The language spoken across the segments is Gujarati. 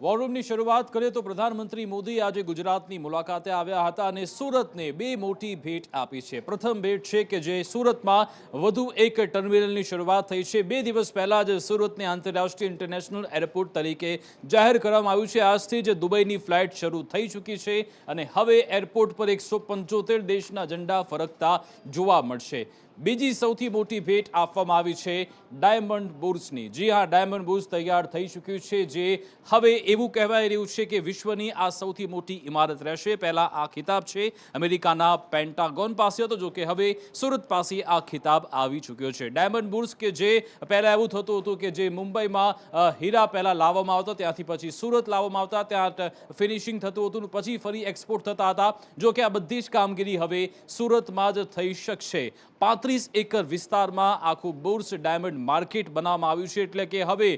વોર રૂમની શરૂઆત કરીએ તો પ્રધાનમંત્રી મોદી આજે ગુજરાતની મુલાકાતે આવ્યા હતા અને સુરતને બે મોટી ભેટ આપી છે। પ્રથમ ભેટ છે કે જે સુરતમાં વધુ એક ટર્મિનલની શરૂઆત થઈ છે। 2 દિવસ પહેલા જ સુરતને આંતરરાષ્ટ્રીય ઇન્ટરનેશનલ એરપોર્ટ તરીકે જાહેર કરવામાં આવ્યું છે। આજથી જ દુબઈની ફ્લાઇટ શરૂ થઈ ચૂકી છે અને હવે એરપોર્ટ પર 175 દેશના ઝંડા ફરકતા જોવા મળશે। બીજી સૌથી મોટી ભેટ આપવામાં આવી છે ડાયમંડ બુર્સની। જી હા, ડાયમંડ બુર્સ તૈયાર થઈ ચૂક્યું છે, જે હવે એવું કહેવાય રહ્યું છે કે વિશ્વની આ સૌથી મોટી ઇમારત રહેશે। પહેલા આ ખિતાબ છે અમેરિકાના પેન્ટાગોન પાસે હતો, જો કે હવે સુરત પાસે આ ખિતાબ આવી ચૂક્યો છે। ડાયમંડ બુર્સ કે જે પહેલા એવું થતું હતું કે જે મુંબઈમાં હીરા પહેલા લાવવામાં આવતા, ત્યાંથી પછી સુરત લાવવામાં આવતા, ત્યાં ફિનિશિંગ થતું હતું, પછી ફરી એક્સપોર્ટ થતા હતા, જો કે આ બધી જ કામગીરી હવે સુરતમાં જ થઈ શકશે। 35 એકર વિસ્તારમાં આખું બુર્સ ડાયમંડ માર્કેટ બનાવવામાં આવ્યું છે, એટલે કે હવે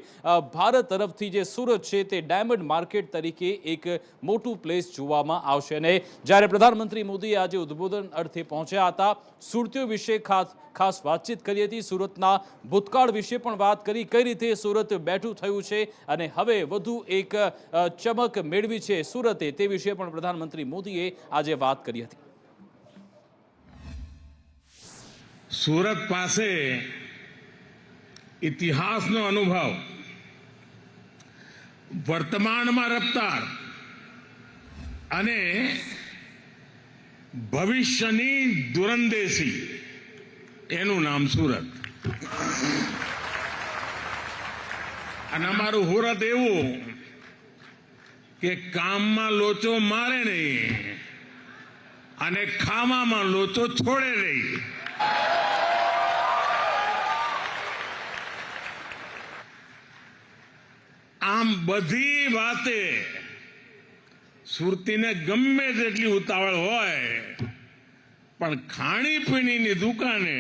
ભારત તરફથી જે સુરત છે તે ડાયમંડ માર્કેટ તરીકે એક મોટું પ્લેસ જોવામાં આવશે। અને જ્યારે પ્રધાનમંત્રી મોદી આજે ઉદ્બોધન અર્થે પહોંચ્યા હતા, સુરતીઓ વિશે ખાસ વાતચીત કરી હતી, સુરતના ભૂતકાળ વિશે પણ વાત કરી, કઈ રીતે સુરત બેઠું થયું છે અને હવે વધુ એક ચમક મેળવી છે સુરતે, તે વિશે પણ પ્રધાનમંત્રી મોદીએ આજે વાત કરી હતી। સુરત પાસે ઇતિહાસનો અનુભવ, વર્તમાનમાં રફતાર અને ભવિષ્યની દૂરંદેશી, એનું નામ સુરત। અને અમારું સુરત એવું કે કામમાં લોચો મારે નહીં અને ખાવામાં લોચો છોડે નહીં। આમ બધી વાતે સુરતીને ગમે તેટલી ઉતાવળ હોય, પણ ખાણીપીણીની દુકાને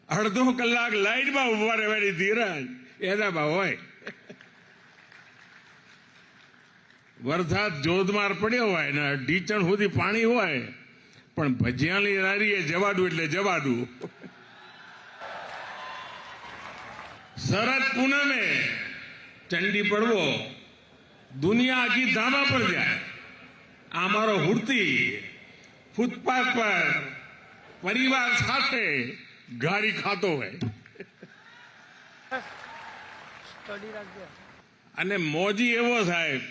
અડધો કલાક લાઈટમાં ઉભા રહેવાની ધીરજ એનામાં હોય। વરસાદ જોધમાર પડ્યો હોય ને ઢીચણ સુધી પાણી હોય, પણ ભજીયાની લારીએ જવાડું એટલે જવાડું। શરદ પૂનમે ચંડી પડવો, દુનિયા આખી ધાબા પર જાય, આ મારો હુરતી ફૂટપાથ પર પરિવાર સાથે ગાડી ખાતો હોય અને મોજી એવો સાહેબ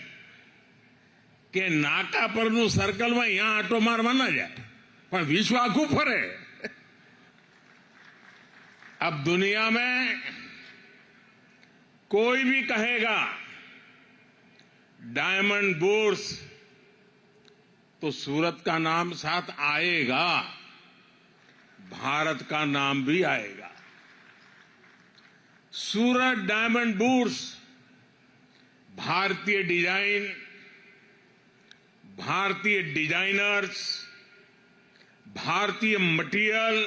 કે નાકા પરનું સર્કલમાં यहाँ આટો મારવા ના જાય, પણ વિશ્વ આખું ફરે। अब दुनिया में कोई भी कहेगा डायमंड बुर्स, तो सूरत का नाम साथ आएगा, भारत का नाम भी आएगा। सूरत डायमंड बुर्स भारतीय डिजाइन, भारतीय डिजाइनर्स, भारतीय मटेरियल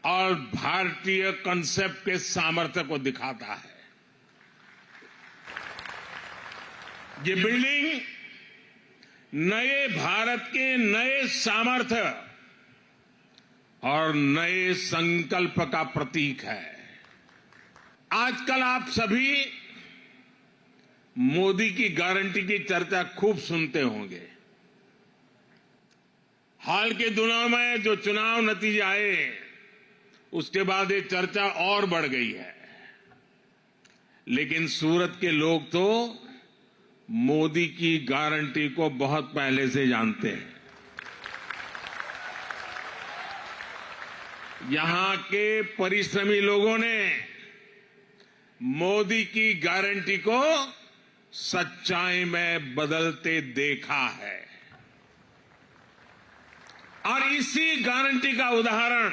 और भारतीय कंसेप्ट के सामर्थ्य को दिखाता है। ये बिल्डिंग नए भारत के नए सामर्थ्य और नए संकल्प का प्रतीक है। आजकल आप सभी मोदी की गारंटी की चर्चा खूब सुनते होंगे। हाल के दिनों में जो चुनाव नतीजे आए, उसके बाद ये चर्चा और बढ़ गई है, लेकिन सूरत के लोग तो मोदी की गारंटी को बहुत पहले से जानते हैं। यहां के परिश्रमी लोगों ने मोदी की गारंटी को सच्चाई में बदलते देखा है, और इसी गारंटी का उदाहरण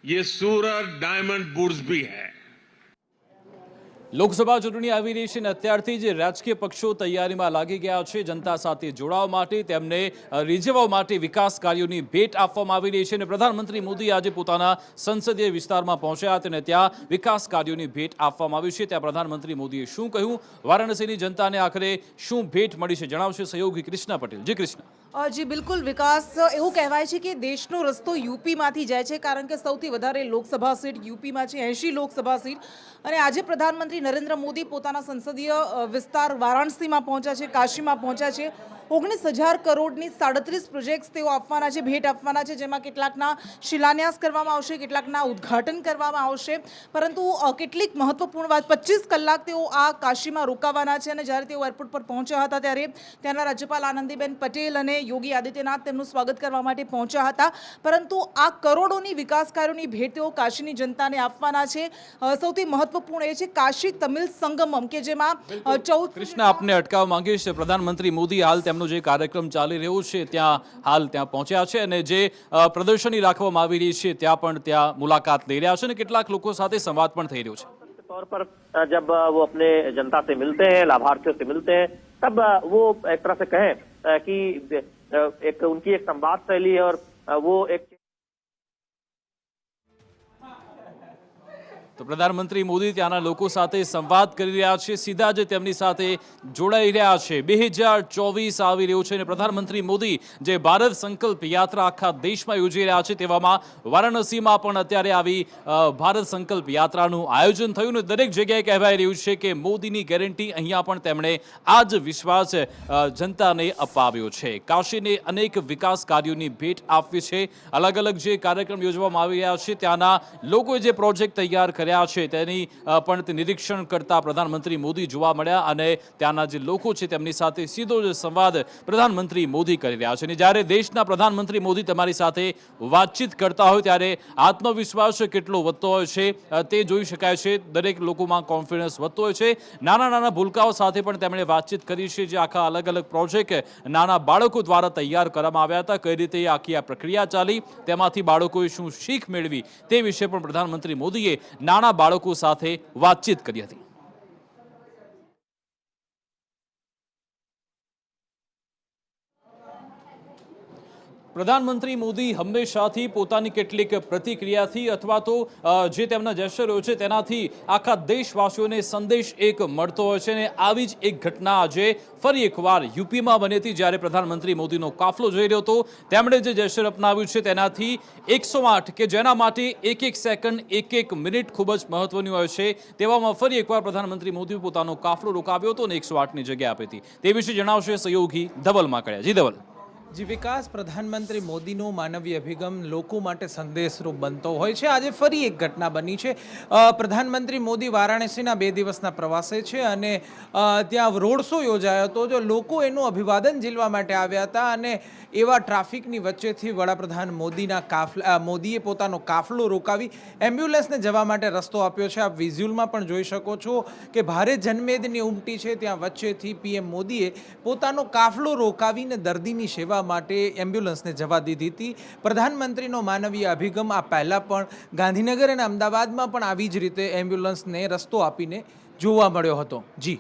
ये सूरत डायमंड बुर्स भी है। લોકસભા ચૂંટણી આવી રહી છે અને અત્યારથી જ રાજકીય પક્ષો તૈયારીમાં લાગી ગયા છે। જનતા સાથે જોડાવા માટે, તેમને રીઝવવા માટે વિકાસ કાર્યોની ભેટ આપવામાં આવી રહી છે અને પ્રધાનમંત્રી મોદી આજે પોતાના સંસદીય વિસ્તારમાં પહોંચ્યા હતા અને ત્યાં વિકાસ કાર્યોની ભેટ આપવામાં આવી છે। ત્યાં પ્રધાનમંત્રી મોદીએ શું કહ્યું, વારાણસીની જનતાને આખરે શું ભેટ મળી છે, જણાવશે સહયોગી કૃષ્ણા પટેલ। જી કૃષ્ણા। જી બિલકુલ વિકાસ એવું કહેવાય છે કે દેશનો રસ્તો યુપીમાંથી જાય છે, કારણ કે સૌથી વધારે લોકસભા સીટ યુપીમાં છે, 80 લોકસભા સીટ. અને આજે પ્રધાનમંત્રી નરેન્દ્ર મોદી પોતાના સંસદીય વિસ્તાર વારાણસીમાં પહોંચ્યા છે, કાશીમાં પહોંચ્યા છે. 19,000 કરોડની 37 પ્રોજેક્ટ્સ તેઓ આપવાના છે, ભેટ આપવાના છે, જેમાં કેટલાકના શિલાન્યાસ કરવામાં આવશે, કેટલાકના ઉદ્ઘાટન કરવામાં આવશે. પરંતુ કેટલીક મહત્વપૂર્ણ વાત, 25 કલાક તેઓ આ કાશીમાં રોકાવાના છે. અને જ્યારે તેઓ એરપોર્ટ પર પહોંચ્યા હતા ત્યારે ત્યાંના રાજ્યપાલ આનંદીબેન પટેલ અને યોગી આદિત્યનાથ તેમનું સ્વાગત કરવા માટે પહોંચ્યા હતા. પરંતુ આ કરોડોની વિકાસ કાર્યોની ભેટ તેઓ કાશીની જનતાને આપવાના છે. સૌથી મહત્વપૂર્ણ એ છે કાશી તમિલ સંગમમ, કે જેમાં 14 કૃષ્ણ, આપને અટકાવવા માંગીશ. પ્રધાનમંત્રી મોદી હાલ તેમનો જે કાર્યક્રમ ચાલી રહ્યો છે ત્યાં પહોંચ્યા છે અને જે પ્રદર્શની રાખવામાં આવી રહી છે ત્યાં મુલાકાત લઈ રહ્યા છે અને કેટલાક લોકો સાથે સંવાદ પણ થઈ રહ્યો છે. तौर पर जब वो अपने जनता से मिलते हैं, लाभार्थियों से मिलते हैं, तब वो एक तरह से कहें कि एक उनकी एक संवाद शैली है और वो एक તો પ્રધાનમંત્રી મોદી ત્યાંના લોકો સાથે સંવાદ કરી રહ્યા છે, સીધા જ તેમની સાથે જોડાઈ રહ્યા છે. 2024 આવી રહ્યું છે અને પ્રધાનમંત્રી મોદી જે ભારત સંકલ્પ યાત્રા આખા દેશમાં યોજી રહ્યા છે, તેવામાં વારાણસીમાં પણ અત્યારે આવી ભારત સંકલ્પ યાત્રાનું આયોજન થયું ને દરેક જગ્યાએ કહેવાય રહ્યું છે કે મોદીની ગેરંટી. અહીંયા પણ તેમણે આ જ વિશ્વાસ જનતાને અપાવ્યો છે. કાશીને અનેક વિકાસ કાર્યોની ભેટ આપવી છે. અલગ અલગ જે કાર્યક્રમ યોજવામાં આવી રહ્યા છે, ત્યાંના લોકોએ જે પ્રોજેક્ટ તૈયાર કર્યા છે તેની પણ નિરીક્ષણ કરતા પ્રધાનમંત્રી મોદી જોવા મળ્યા અને ત્યાંના જે લોકો છે તેમની સાથે સીધો જ સંવાદ પ્રધાનમંત્રી મોદી કરી રહ્યા છે. અને જ્યારે દેશના પ્રધાનમંત્રી મોદી તમારી સાથે વાતચીત કરતા હોય ત્યારે આત્મવિશ્વાસ કેટલો વધતો હોય છે તે જોઈ શકાય છે. દરેક લોકોમાં કોન્ફિડન્સ વધતો હોય છે. નાના નાના ભૂલકાઓ સાથે પણ તેમણે વાતચીત કરી છે, જે આખા અલગ અલગ પ્રોજેક્ટ નાના બાળકો દ્વારા તૈયાર કરવામાં આવ્યા હતા, કઈ રીતે આખી આ પ્રક્રિયા ચાલી, તેમાંથી બાળકોએ શું શીખ મેળવી તે વિશે પણ પ્રધાનમંત્રી મોદીએ નાના બાળકો સાથે વાતચીત કરી હતી. પ્રધાનમંત્રી મોદી હંમેશાથી પોતાની કેટલીક પ્રતિક્રિયાથી અથવા તો જે તેમના જેસ્ચરો છે તેનાથી આખા દેશવાસીઓને સંદેશ એક મળતો હોય છે. અને આવી જ એક ઘટના આજે ફરી એકવાર યુપીમાં બની હતી, જ્યારે પ્રધાનમંત્રી મોદીનો કાફલો જઈ રહ્યો હતો. તેમણે જે જેસ્ચર અપનાવ્યું છે તેનાથી 108 કે જેના માટે એક સેકન્ડ, એક મિનિટ ખૂબ જ મહત્વની હોય છે, તેવામાં ફરી એકવાર પ્રધાનમંત્રી મોદી પોતાનો કાફલો રોકાવ્યો હતો અને 108ની જગ્યા આપી હતી. તે વિશે જણાવશે સહયોગી ધવલ માકડિયા. જી ધવલ. જી વિકાસ, પ્રધાનમંત્રી મોદીનો માનવીય અભિગમ લોકો માટે સંદેશરૂપ બનતો હોય છે. આજે ફરી એક ઘટના બની છે. પ્રધાનમંત્રી મોદી વારાણસીના 2 દિવસના પ્રવાસે છે અને ત્યાં રોડ શો યોજાયો હતો. જો લોકો એનું અભિવાદન ઝીલવા માટે આવ્યા હતા અને એવા ટ્રાફિકની વચ્ચેથી વડાપ્રધાન મોદીએ પોતાનો કાફલો રોકાવી એમ્બ્યુલન્સને જવા માટે રસ્તો આપ્યો છે. આપ વિઝ્યુઅલમાં પણ જોઈ શકો છો કે ભારે જનમેદની ઉમટી છે. ત્યાં વચ્ચેથી પીએમ મોદીએ પોતાનો કાફલો રોકાવીને દર્દીની સેવા માટે એમ્બ્યુલન્સને જવા દીધી હતી. પ્રધાનમંત્રીનો માનવીય અભિગમ આ પહેલાં પણ ગાંધીનગર અને અમદાવાદમાં પણ આવી જ રીતે એમ્બ્યુલન્સને રસ્તો આપીને જોવા મળ્યો હતો. જી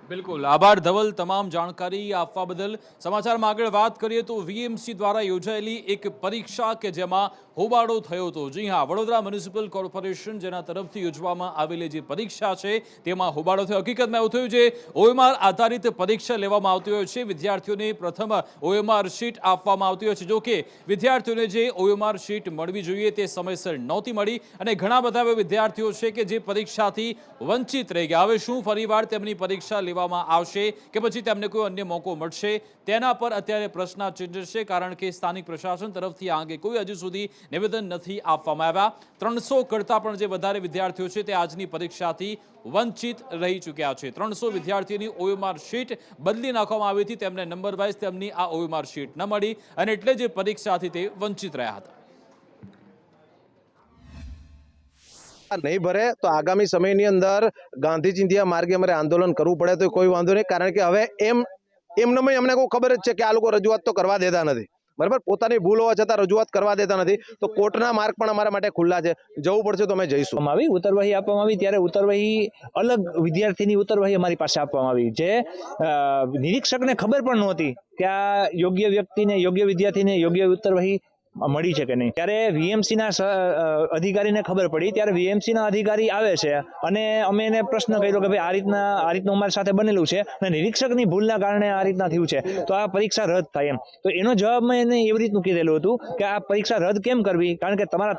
બિલકુલ, આભાર ધવલ તમામ જાણકારી આપવા બદલ. સમાચારમાં આગળ વાત કરીએ તો વીએમસી દ્વારા યોજાયેલી એક પરીક્ષા કે જેમાં હોબાળો થયો હતો. જી હા, વડોદરા મ્યુનિસિપલ કોર્પોરેશન જેના તરફથી યોજવામાં આવેલી જે પરીક્ષા છે તેમાં હોબાળો થયો. હકીકતમાં એવું થયું છે ઓએમઆર આધારિત પરીક્ષા લેવામાં આવતી હોય છે. વિદ્યાર્થીઓને પ્રથમ ઓએમઆર શીટ આપવામાં આવતી હોય છે. જો કે વિદ્યાર્થીઓને જે ઓએમઆર શીટ મળવી જોઈએ તે સમયસર નહોતી મળી અને ઘણા બધા એવા વિદ્યાર્થીઓ છે કે જે પરીક્ષાથી વંચિત રહી ગયા. હવે શું ફરીવાર તેમની પરીક્ષા લેવામાં આવશે કે પછી તેમને કોઈ અન્ય મોકો મળશે, તેના પર અત્યારે પ્રશ્નચિહ્ન છે, કારણ કે સ્થાનિક પ્રશાસન તરફથી આ અંગે કોઈ હજુ સુધી નિવેદન નથી આપવામાં આવ્યા. 300 કરતાં પણ જે વધારે વિદ્યાર્થીઓ છે તે આજની પરીક્ષાથી વંચિત રહી ચૂક્યા છે. 300 વિદ્યાર્થીઓની ઓએમઆર શીટ બદલી નાખવામાં આવી હતી. તેમને નંબર વાઇઝ તેમની આ ઓએમઆર શીટ ન મળી અને એટલે જે પરીક્ષાથી તે વંચિત રહ્યા હતા. નહીં ભરે તો આગામી સમયની અંદર ગાંધી ચિંધ્યા માર્ગે અમારે આંદોલન કરવું પડે તો કોઈ વાંધો નહીં, કારણ કે હવે એમને અમને કોઈ ખબર જ છે કે આ લોકો રજૂઆત તો કરવા દેતા નથી. બરાબર, પોતાની ભૂલ હોવા છતાં રજૂઆત કરવા દેતા નથી. તો કોર્ટના માર્ગ પણ અમારા માટે ખુલ્લા છે. જવું પડશે તો અમે જઈશું. ઉત્તરવહી આપવામાં આવી ત્યારે ઉત્તરવહી અલગ વિદ્યાર્થીની ઉત્તરવહી અમારી પાસે આપવામાં આવી, જે નિરીક્ષકને ખબર પણ નહોતી કે આ યોગ્ય વ્યક્તિને, યોગ્ય વિદ્યાર્થીને યોગ્ય ઉત્તરવહી મળી છે કે નહીં. ત્યારે વીએમસીના અધિકારીને ખબર પડી, ત્યારે વીએમસીના અધિકારી આવે છે અને અમે એને પ્રશ્ન કર્યો કે ભાઈ આ રીતનું અમારી સાથે બનેલું છે અને નિરીક્ષકની ભૂલના કારણે આ રીતના થયું છે, તો આ પરીક્ષા રદ થાય એમ. તો એનો જવાબ મેં એને એવી રીતનું કીધેલું હતું કે આ પરીક્ષા રદ કેમ કરવી, કારણ કે તમારા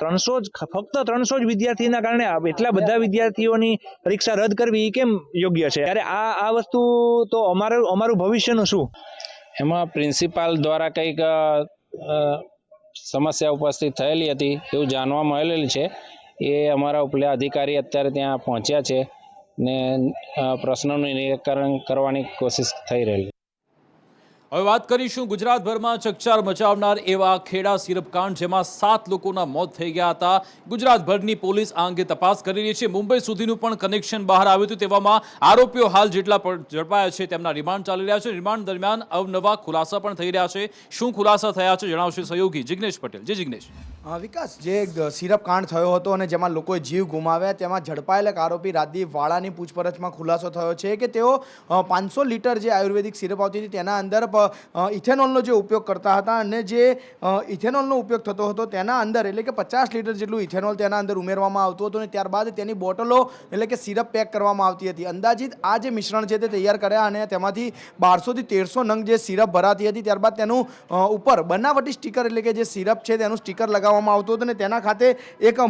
ફક્ત 300 જ વિદ્યાર્થીના કારણે એટલા બધા વિદ્યાર્થીઓની પરીક્ષા રદ કરવી એ કેમ યોગ્ય છે. ત્યારે આ વસ્તુ તો અમારું ભવિષ્યનું શું. એમાં પ્રિન્સિપાલ દ્વારા કંઈક સમસ્યા ઉપસ્થિત થયેલી હતી એવું જાણવા મળેલું છે. એ અમારા ઉપલે અધિકારી અત્યારે ત્યાં પહોંચ્યા છે ને પ્રશ્નોનું નિરાકરણ કરવાની કોશિશ થઈ રહેલી. હવે વાત કરીશું ગુજરાતભરમાં ચકચાર મચાવનાર એવા ખેડા સિરપ કાંડ, જેમાં 7 લોકોના મોત થઈ ગયા હતા. ગુજરાતભરની પોલીસ આ અંગે તપાસ કરી રહી છે. મુંબઈ સુધીનું પણ કનેક્શન બહાર આવ્યું હતું. તેવામાં આરોપીઓ હાલ જેટલા ઝડપાયા છે તેમના રિમાન્ડ ચાલી રહ્યા છે. રિમાન્ડ દરમિયાન અવનવા ખુલાસા પણ થઈ રહ્યા છે. શું ખુલાસા થયા છે જણાવશે સહયોગી જિગ્નેશ પટેલ. જી જિગ્નેશ. વિકાસ, જે સિરપ કાંડ થયો હતો અને જેમાં લોકોએ જીવ ગુમાવ્યા, તેમાં ઝડપાયેલા આરોપી રાજદીપ વાળાની પૂછપરછમાં ખુલાસો થયો છે કે તેઓ 500 લીટર જે આયુર્વેદિક સિરપ આવતી હતી તેના અંદર ઇથેનોલનો જે ઉપયોગ કરતા હતા અને જે ઇથેનોલનો ઉપયોગ થતો હતો તેના અંદર એટલે કે 50 લીટર જેટલું ઇથેનોલ તેના અંદર ઉમેરવામાં આવતું હતું અને ત્યારબાદ તેની બોટલો એટલે કે સિરપ પેક કરવામાં આવતી હતી. અંદાજિત આ જે મિશ્રણ છે તે તૈયાર કર્યા અને તેમાંથી 1200 થી 1300 નંગ જે સિરપ ભરાતી હતી. ત્યારબાદ તેનું ઉપર બનાવટી સ્ટીકર એટલે કે જે સિરપ છે તેનું સ્ટીકર લગાવવામાં આવતું હતું અને તેના ખાતે એક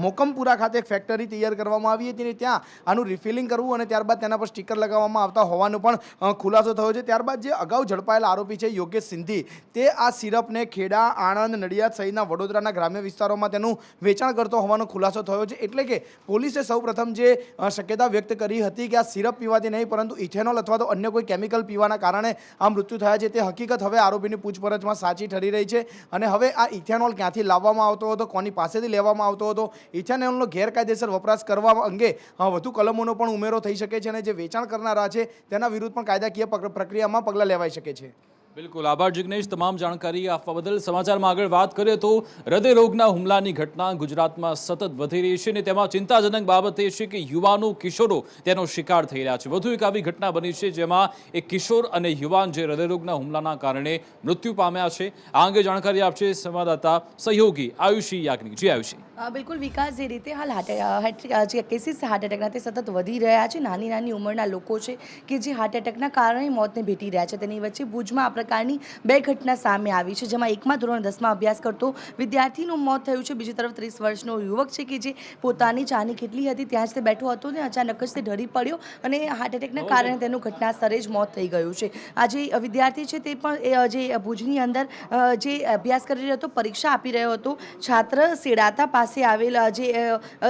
મોકમપુરા ખાતે એક ફેક્ટરી તૈયાર કરવામાં આવી હતી અને ત્યાં આનું રિફિલિંગ કરવું અને ત્યારબાદ તેના પર સ્ટીકર લગાવવામાં આવતા હોવાનો પણ ખુલાસો થયો છે. ત્યારબાદ જે અગાઉ ઝડપાયેલા આરોપી છે યોગેશ સિંધી, તે આ સિરપને ખેડા, આણંદ, નડિયાદ સહિતના વડોદરાના ગ્રામ્ય વિસ્તારોમાં તેનું વેચાણ કરતો હોવાનો ખુલાસો થયો છે. એટલે કે પોલીસે સૌપ્રથમ જે શક્યતા વ્યક્ત કરી હતી કે આ સિરપ પીવાથી નહીં પરંતુ ઇથેનોલ અથવા તો અન્ય કોઈ કેમિકલ પીવાના કારણે આ મૃત્યુ થયા છે, તે હકીકત હવે આરોપીની પૂછપરછમાં સાચી ઠરી રહી છે. અને હવે આ ઇથેનોલ ક્યાંથી લાવવામાં આવતો હતો, કોની પાસેથી લેવામાં આવતો હતો, ઇથેનોલનો ગેરકાયદેસર વપરાશ કરવા અંગે વધુ કલમોનો પણ ઉમેરો થઈ શકે છે અને જે વેચાણ કરનારા છે તેના વિરુદ્ધ પણ કાયદાકીય પ્રક્રિયામાં પગલાં લેવાઈ શકે છે. બિલકુલ આભાર જિગ્નેશ, તમામ જાણકારી આપવા બદલ. સમાચારમાં આગળ વાત કરીએ તો હૃદયરોગના હુમલાની ઘટના ગુજરાતમાં સતત વધી રહી છે અને તેમાં ચિંતાજનક બાબત એ છે કે યુવાનો, કિશોરો તેનો શિકાર થઈ રહ્યા છે. વધુ એક આવી ઘટના બની છે જેમાં એક કિશોર અને યુવાન જે હૃદયરોગના હુમલાના કારણે મૃત્યુ પામ્યા છે. આ અંગે જાણકારી આપશે સંવાદદાતા સહયોગી આયુષી યાજ્ઞિક. જી આયુષી. બિલકુલ વિકાસ, જે રીતે હાલ જે કેસીસ હાર્ટ એટેકના તે સતત વધી રહ્યા છે. નાની ઉંમરના લોકો છે કે જે હાર્ટ એટેકના કારણે મોતને ભેટી રહ્યા છે. તેની વચ્ચે ભુજમાં આ પ્રકારની 2 ઘટના સામે આવી છે, જેમાં એકમાં ધોરણ 10માં અભ્યાસ કરતો વિદ્યાર્થીનું મોત થયું છે. બીજી તરફ 30 વર્ષનો યુવક છે કે જે પોતાની ચાની કેટલી હતી ત્યાં જ તે બેઠો હતો ને અચાનક જ તે ઢળી પડ્યો અને હાર્ટ એટેકના કારણે તેનું ઘટના સ્થળે જ મોત થઈ ગયું છે. આ જે વિદ્યાર્થી છે તે પણ જે ભુજની અંદર જે અભ્યાસ કરી રહ્યો હતો, પરીક્ષા આપી રહ્યો હતો. છાત્ર સેડાતા પાસે આવેલા જે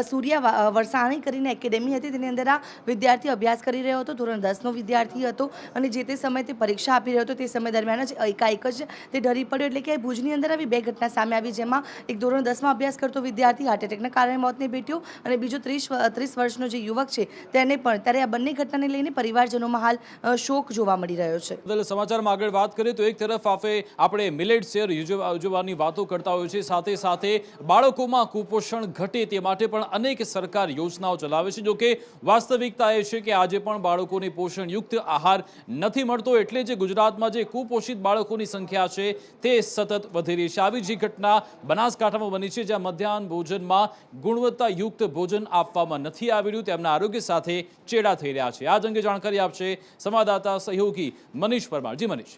સૂર્યા વરસાણી કરીને એકેડેમી હતી તેની અંદર આ વિદ્યાર્થી અભ્યાસ કરી રહ્યો હતો. ધોરણ 10નો વિદ્યાર્થી હતો અને જે તે સમયે તે પરીક્ષા આપી રહ્યો હતો તે સમય દરમિયાન જ એકાએક જ તે ઢળી પડ્યો. એટલે કે ભુજની અંદર આવી 2 ઘટના સામે આવી, જેમાં એક ધોરણ 10માં અભ્યાસ કરતો વિદ્યાર્થી હાર્ટ એટેકના કારણે મોતને ભેટ્યો અને બીજો 30 વર્ષનો જે યુવક છે તેને પણ. ત્યારે આ બંને ઘટનાને લઈને પરિવારજનોમાં હાલ શોક જોવા મળી રહ્યો છે. સમાચારમાં આગળ વાત કરીએ તો એક તરફ આપણે મિલેટ શેર ઉજવવાની વાતો કરતા હોઈએ છીએ, સાથે સાથે બાળકોમાં કુપોષણ ઘટે તે માટે પણ અનેક સરકાર યોજનાઓ ચલાવે છે. જોકે વાસ્તવિકતા એ છે કે આજે પણ બાળકોને પોષણયુક્ત આહાર નથી મળતો, એટલે જે ગુજરાતમાં જે કુપોષિત બાળકોની સંખ્યા છે તે સતત વધી રહી છે. આવી જ ઘટના બનાસકાંઠામાં બની છે, જ્યાં મધ્યાહન ભોજનમાં ગુણવત્તાયુક્ત ભોજન આપવામાં નથી આવી રહ્યું. તેમના આરોગ્ય સાથે ચેડા થઈ રહ્યા છે. આ અંગે જાણકારી આપશે સંવાદદાતા સહયોગી મનીષ પરમાર. જી મનીષ.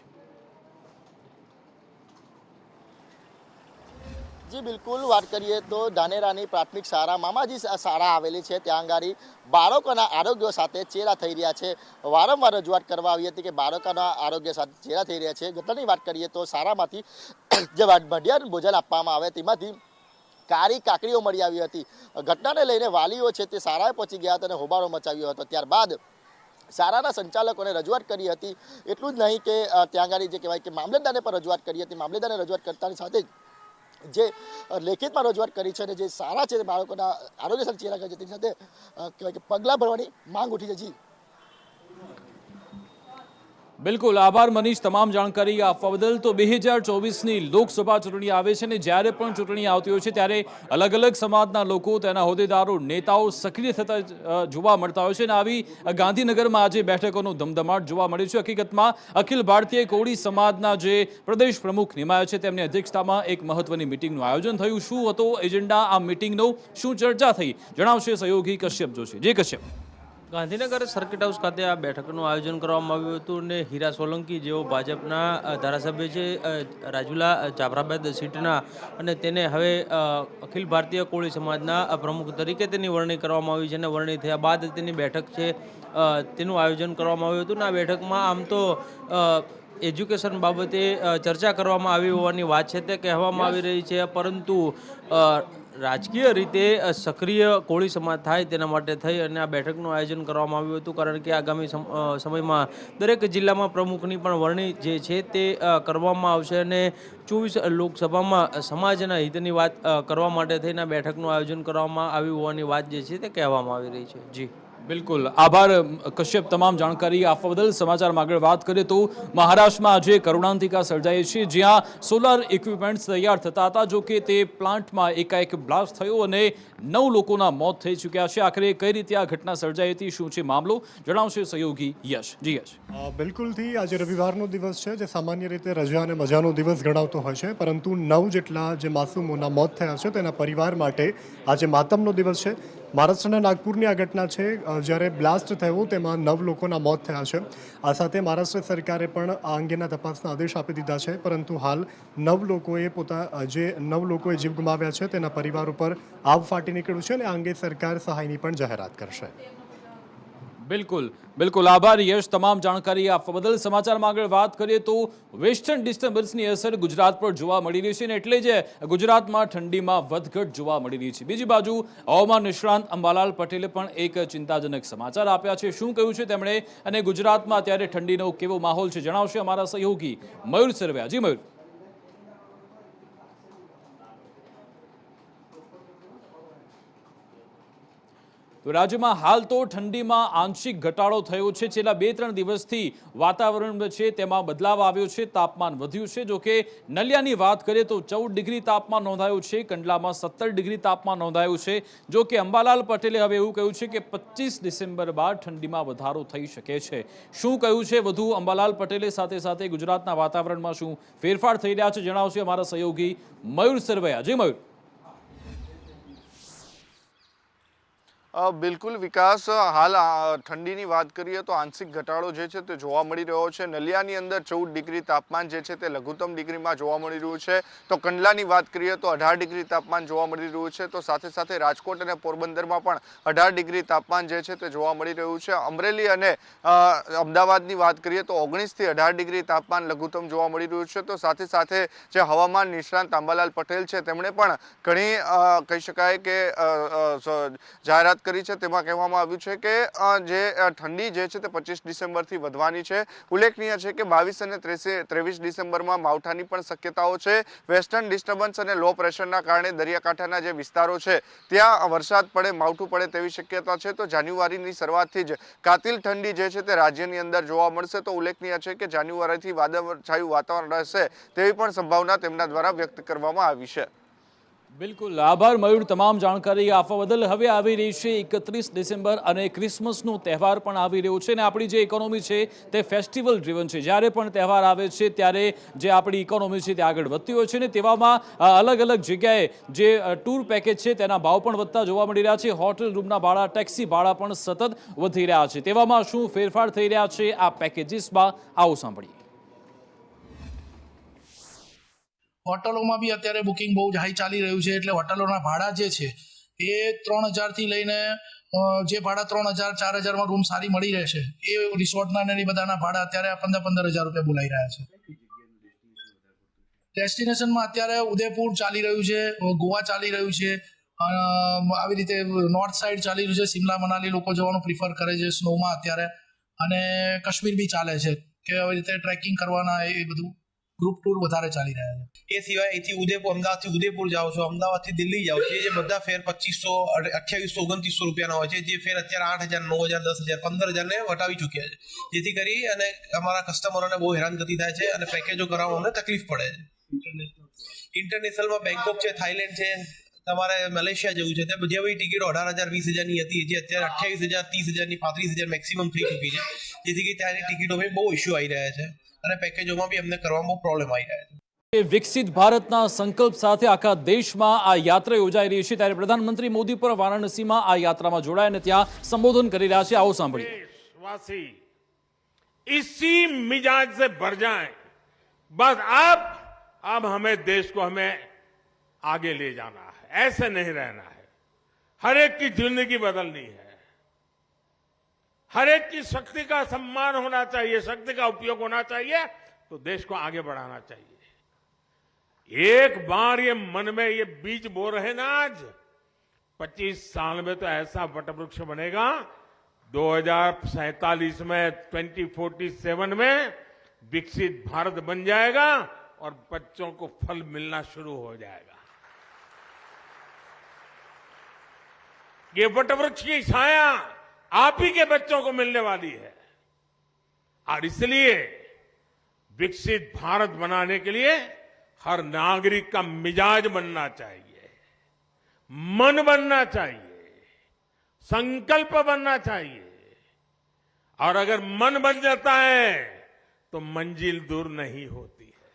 જી બિલકુલ, વાત કરીએ તો ધાનેરાની પ્રાથમિક શાળા મામાજી શાળા આવેલી છે, ત્યાં આગળ બાળકોના આરોગ્ય સાથે ચેડા થઈ રહ્યા છે. વારંવાર રજૂઆત કરવા આવી હતી કે બાળકોના આરોગ્ય સાથે ચેડા થઈ રહ્યા છે. ઘટનાની વાત કરીએ તો શાળામાંથી જે મધ્યાહન ભોજન આપવામાં આવે તેમાંથી કાળી કાકડીઓ મળી આવી હતી. ઘટનાને લઈને વાલીઓ છે તે શાળાએ પહોંચી ગયા હતા અને હોબાળો મચાવ્યો હતો. ત્યારબાદ શાળાના સંચાલકોને રજૂઆત કરી હતી. એટલું જ નહીં કે ત્યાં આગળ જે કહેવાય કે મામલતદારને પણ રજૂઆત કરી હતી. મામલતદારને રજૂઆત કરતાની સાથે જ જે લેખિતમાં રજૂઆત કરી છે અને જે શાળા છે બાળકોના આરોગ્ય સાથે ચેડા કરે છે તેની સાથે કહેવાય કે પગલાં ભરવાની માંગ ઉઠી છે. જી. બિલકુલ, આ બાબતે આપણે મામલતદારને પણ રજૂઆત કરી હતી. તેમણે પણ જે રીતે રજૂઆત કરી છે તે મુજબ જ હાલ જે પણ બાળકોને કુપોષિત બાળકો છે તેમને પોષણયુક્ત આહાર મળે તે માટે પણ અનેક સરકાર યોજનાઓ ચલાવે છે. જોકે વાસ્તવિકતા એ છે કે આજે પણ બાળકોમાં કુપોષણ ઘટે તે માટે પણ અનેક સરકાર યોજનાઓ ચલાવે છે. બિલકુલ આભાર મનીષ તમામ જાણકારી આપવા બદલ. તો 2024ની લોકસભા ચૂંટણી આવે છે અને જ્યારે પણ ચૂંટણી આવતી હોય છે ત્યારે અલગ અલગ સમાજના લોકો, તેના હોદ્દેદારો, નેતાઓ સક્રિય થતા જોવા મળતા હોય છે અને આવી ગાંધીનગરમાં આજે બેઠકોનો ધમધમાટ જોવા મળ્યો છે. હકીકતમાં અખિલ ભારતીય કોળી સમાજના જે પ્રદેશ પ્રમુખ નિમાયા છે તેમની અધ્યક્ષતામાં એક મહત્વની મિટિંગનું આયોજન થયું. શું હતો એજન્ડા આ મિટિંગનો, શું ચર્ચા થઈ, જણાવશે સહયોગી કશ્યપ જોશી. જે કશ્યપ. ગાંધીનગર સર્કિટ હાઉસ ખાતે આ બેઠકનું આયોજન કરવામાં આવ્યું હતું અને હીરા સોલંકી જેઓ ભાજપના ધારાસભ્ય છે રાજુલા જાફરાબાદ સીટના, અને તેને હવે અખિલ ભારતીય કોળી સમાજના પ્રમુખ તરીકે તેની વરણી કરવામાં આવી છે અને વરણી થયા બાદ તેની બેઠક છે તેનું આયોજન કરવામાં આવ્યું હતું. અને આ બેઠકમાં આમ તો એજ્યુકેશન બાબતે ચર્ચા કરવામાં આવી હોવાની વાત છે તે કહેવામાં આવી રહી છે, પરંતુ રાજકીય રીતે સક્રિય કોળી સમાજ થાય તેના માટે થઈ અને આ બેઠકનું આયોજન કરવામાં આવ્યું હતું, કારણ કે આગામી સમયમાં દરેક જિલ્લામાં પ્રમુખની પણ વરણી જે છે તે કરવામાં આવશે અને 24 લોકસભામાં સમાજના હિતની વાત કરવા માટે થઈને આ બેઠકનું આયોજન કરવામાં આવ્યું હોવાની વાત જે છે તે કહેવામાં આવી રહી છે. જી બિલકુલ આભાર કશ્યપ તમામ જાણકારી આપવા બદલ. સમાચારમાં આગળ વાત કરીએ તો મહારાષ્ટ્રમાં આજે કરુણાંતિકા સર્જાઈ છે, જ્યાં સોલાર ઇક્વિપમેન્ટ્સ તૈયાર થતા હતા. જો કે તે પ્લાન્ટમાં એકાએક બ્લાસ્ટ થયો અને 9 લોકોના મોત થઈ ચૂક્યા છે. આખરે કઈ રીતે આ ઘટના સર્જાઈ હતી, શું છે મામલો, જણાવશે સહયોગી યશ. જી યશ. બિલકુલથી આજે રવિવારનો દિવસ છે, જે સામાન્ય રીતે રજા અને મજાનો દિવસ ગણાતો હોય છે, પરંતુ 9 જેટલા જે માસૂમોના મોત થયા છે તેના પરિવાર માટે આજે માતમનો દિવસ છે. મહારાષ્ટ્રના નાગપુરની આ ઘટના છે, જ્યારે બ્લાસ્ટ થયો તેમાં 9 લોકોના મોત થયા છે. આ સાથે મહારાષ્ટ્ર સરકારે પણ આ અંગેના તપાસના આદેશ આપી દીધા છે, પરંતુ હાલ 9 લોકોએ જીવ ગુમાવ્યા છે તેના પરિવાર ઉપર આવ ફાટી નીકળ્યું છે અને આ અંગે સરકાર સહાયની પણ જાહેરાત કરશે. બિલકુલ આભાર યશ તમામ જાણકારી આપવા બદલ. સમાચારમાં આગળ વાત કરીએ તો વેસ્ટર્ન ડિસ્ટર્બન્સની અસર ગુજરાત પર જોવા મળી રહી છે અને એટલે જ ગુજરાતમાં ઠંડીમાં વધઘટ જોવા મળી રહી છે. બીજી બાજુ હવામાન નિષ્ણાંત અંબાલાલ પટેલે પણ એક ચિંતાજનક સમાચાર આપ્યા છે. શું કહ્યું છે તેમણે અને ગુજરાતમાં અત્યારે ઠંડીનો કેવો માહોલ છે, જણાવશે અમારા સહયોગી મયુર સરવૈયા. જી મયુર. તો રાજ્યમાં હાલ તો ઠંડીમાં આંશિક ઘટાડો થયો છે. છેલ્લા 2-3 દિવસથી વાતાવરણ છે તેમાં બદલાવ આવ્યો છે, તાપમાન વધ્યું છે. જોકે નલિયાની વાત કરીએ તો 14 ડિગ્રી તાપમાન નોંધાયું છે, કંડલામાં 17 ડિગ્રી તાપમાન નોંધાયું છે. જોકે અંબાલાલ પટેલે હવે એવું કહ્યું છે કે 25 ડિસેમ્બર બાદ ઠંડીમાં વધારો થઈ શકે છે. શું કહ્યું છે વધુ અંબાલાલ પટેલે, સાથે સાથે ગુજરાતના વાતાવરણમાં શું ફેરફાર થઈ રહ્યા છે, જણાવશે અમારા સહયોગી મયુર સરવૈયા. જી મયુર. બિલકુલ વિકાસ, હાલ ઠંડીની વાત કરીએ તો આંશિક ઘટાડો જે છે તે જોવા મળી રહ્યો છે. નલિયાની અંદર 14 ડિગ્રી તાપમાન જે છે તે લઘુત્તમ ડિગ્રીમાં જોવા મળી રહ્યું છે. તો કંડલાની વાત કરીએ તો 18 ડિગ્રી તાપમાન જોવા મળી રહ્યું છે. તો સાથે સાથે રાજકોટ અને પોરબંદરમાં પણ 18 ડિગ્રી તાપમાન જે છે તે જોવા મળી રહ્યું છે. અમરેલી અને અમદાવાદની વાત કરીએ તો 19 થી 18 ડિગ્રી તાપમાન લઘુત્તમ જોવા મળી રહ્યું છે. તો સાથે સાથે જે હવામાન નિષ્ણાંત અંબાલાલ પટેલ છે તેમણે પણ ઘણી કહી શકાય કે જાહેરાત કરી છે. તેમાં કહેવામાં આવ્યું છે કે જે ઠંડી જે છે તે 25 ડિસેમ્બરથી વધવાની છે. ઉલ્લેખનીય છે કે 22 અને 23 ડિસેમ્બરમાં માવઠાની પણ શક્યતાઓ છે. વેસ્ટર્ન ડિસ્ટર્બન્સ અને લો પ્રેશરના કારણે દરિયાકાંઠાના જે વિસ્તારો છે ત્યાં વરસાદ પડે, માવઠું પડે તેવી શક્યતા છે. તો જાન્યુઆરીની શરૂઆતથી જ કાતિલ ઠંડી જે છે તે રાજ્યની અંદર જોવા મળશે. તો ઉલ્લેખનીય છે કે જાન્યુઆરીથી વાદળછાયું વાતાવરણ રહેશે તેવી પણ સંભાવના તેમના દ્વારા વ્યક્ત કરવામાં આવી છે. બિલકુલ આભાર મયુર તમામ જાણકારી આપવા બદલ. હવે આવી રહી છે 31 ડિસેમ્બર અને ક્રિસમસનો તહેવાર પણ આવી રહ્યો છે અને આપણી જે ઇકોનોમી છે તે ફેસ્ટિવલ ડ્રીવન છે. જ્યારે પણ તહેવાર આવે છે ત્યારે જે આપણી ઇકોનોમી છે તે આગળ વધતી હોય છે ને તેવામાં અલગ અલગ જગ્યાએ જે ટૂર પેકેજ છે તેના ભાવ પણ વધતા જોવા મળી રહ્યા છે. હોટેલ રૂમના ભાડા, ટેક્સી ભાડા પણ સતત વધી રહ્યા છે. તેવામાં શું ફેરફાર થઈ રહ્યા છે આ પેકેજીસમાં, આવો સાંભળીએ. હોટલોમાં બી અત્યારે બુકિંગ બહુ જ હાઈ ચાલી રહ્યું છે, એટલે હોટલોના ભાડા જે છે એ 3000 થી લઈને જે ભાડા 3000-4000માં રૂમ સારી મળી રહે છે એ રિસોર્ટના ને એ બધાના ભાડા અત્યારે 15,000 રૂપિયા બોલાઈ રહ્યા છે. ડેસ્ટિનેશનમાં અત્યારે ઉદયપુર ચાલી રહ્યું છે, ગોવા ચાલી રહ્યું છે, આવી રીતે નોર્થ સાઈડ ચાલી રહ્યું છે. શિમલા મનાલી લોકો જવાનું પ્રિફર કરે છે સ્નોમાં અત્યારે, અને કાશ્મીર બી ચાલે છે કે આવી રીતે ટ્રેકિંગ કરવાના એ બધું. ગ્રુપ ટૂર વધારે ચાલી રહ્યા છે. એ સિવાય અહીંથી ઉદયપુર, અમદાવાદથી ઉદયપુર જાઓ છો, અમદાવાદથી દિલ્હી જાઓ છો, જે બધા ફેર 2500, 2800, 2900 રૂપિયાના હોય છે, જે ફેર અત્યારે 8000, 9000, 10000, 15000 ને વટાવી ચૂક્યા છે, જેથી કરી અને અમારા કસ્ટમરોને બહુ હેરાનગતિ થાય છે અને પેકેજો કરાવવામાં અમને તકલીફ પડે છે. ઇન્ટરનેશનલમાં બેંકોક છે, થાઈલેન્ડ છે, તમારે મલેશિયા જવું છે, તે જેવી ટિકિટો 18,000, 20,000 ની હતી, જે અત્યારે 28,000, 30,000 ની, 35,000 મેક્સિમમ થઈ ચૂકી છે, જેથી કરી ત્યાંની ટિકિટોમાં બહુ ઇસ્યુ આવી રહ્યા છે અને પેકેજોમાં બી અમને કરવામાં બહુ પ્રોબ્લેમ આવી રહ્યા છે. વિકસિત ભારતના સંકલ્પ સાથે આખા દેશમાં આ યાત્રા યોજાઈ રહી છે, ત્યારે પ્રધાનમંત્રી મોદી પર વારાણસીમાં આ યાત્રામાં જોડાય અને ત્યાં સંબોધન કરી રહ્યા છે. આવો સાંભળીએ. देशवासी इसी मिजाज से भर जाएं, बस अब हमें देश को हमें आगे ले जाना है, ऐसे नहीं रहना है. हर एक की जिंदगी बदलनी है, हर एक की शक्ति का सम्मान होना चाहिए, शक्ति का उपयोग होना चाहिए, तो देश को आगे बढ़ाना चाहिए. एक बार ये मन में ये बीज बो रहे ना, आज 25 साल में तो ऐसा वटवृक्ष बनेगा, 2047 में, 2047 में विकसित भारत बन जाएगा और बच्चों को फल मिलना शुरू हो जाएगा. ये वटवृक्ष की छाया आप ही के बच्चों को मिलने वाली है और इसलिए विकसित भारत बनाने के लिए हर नागरिक का मिजाज बनना चाहिए, मन बनना चाहिए, संकल्प बनना चाहिए. और अगर मन बन जाता है तो मंजिल दूर नहीं होती.